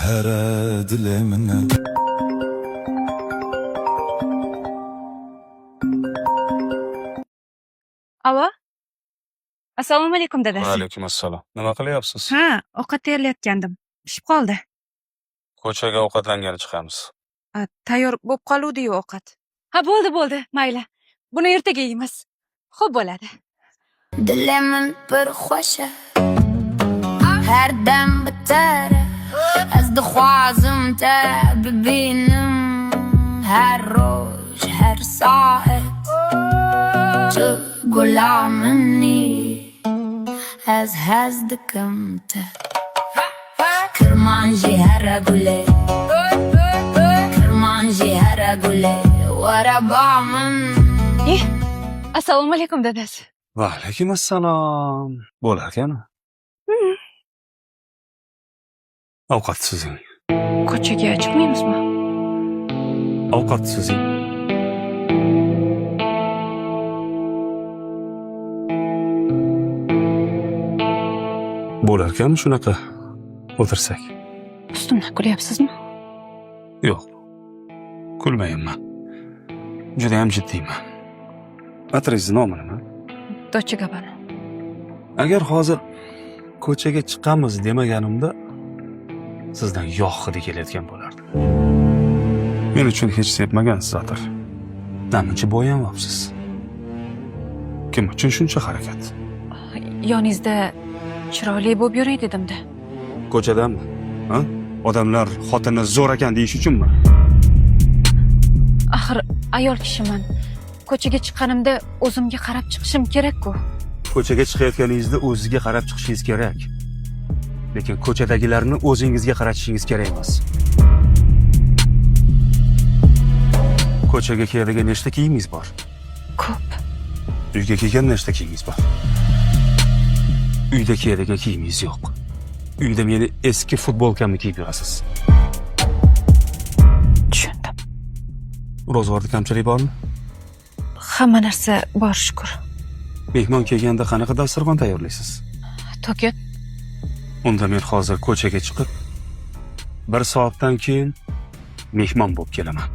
her dilimine. Alo. Assalomu alaykum dadasi. Alaykum assalom. Nima qilyapsiz? Ha, ovqat tayyorlayotgandim. Pishib qoldi. Ko'chaga ovqatlangani chiqamiz. Tayyor bo'lib qoluvdi-yu ovqat. Ha, bo'ldi, mayli. Buni ertaga yeymiz. Xo'p bo'ladi. Dilimim bir xo'sha har dam bitar az duxozim ta bebinim har roz har soat gulamini az hazdikamta kirmanji haragule warabamin. Assalomu alaykum dadasi. Va alaykum assalom. Bo'larkan? Ovqat sizing. Ko'chaga chiqmaymizmi? Ovqat sizing. Bo'larkan shunaqa o'tirsak? Ustimdan kulyapsizmi? Yo'q. Kulmayman. Juda ham jiddiyman. Atringiz nomi nima? Docha Gabana. Agar hozir ko'chaga chiqamiz demaganimda sizdan yog' hidi kelayotgan bo'lardi. Men uchun hech sepmagansiz atir. Namuncha bo'yanyapsiz. Kim uchun shuncha harakat? Yoningizda chiroyli bo'lib yuray dedimda. Ko'chadanmi? Ha? Odamlar xotinni zo'r ekan deyish uchunmi? Axir ayol kishiman. Ko'chaga chiqqanimda o'zimga qarab chiqishim kerak-ku. Ko'chaga chiqayotganingizda o'zingizga qarab chiqishingiz kerak. Lekin ko'chadagilarni o'zingizga qaratishingiz kerak emas. Ko'chaga keladigan nechta kiyimingiz bor? Ko'p. Uyga kelgan nechta kiyimingiz bor? Uyda kiyadigan kiyimingiz yo'q. Uyda meni eski futbolkamni kiyib yurasiz. Tushundim. Ro'zg'orda kamchilik bormi? Hamma narsa bor shukr. Mehmon kelganda qanaqa dasturxon tayyorlaysiz? To'kib. Unda men hozir ko'chaga chiqib, 1 soatdan keyin mehmon bo'lib kelaman.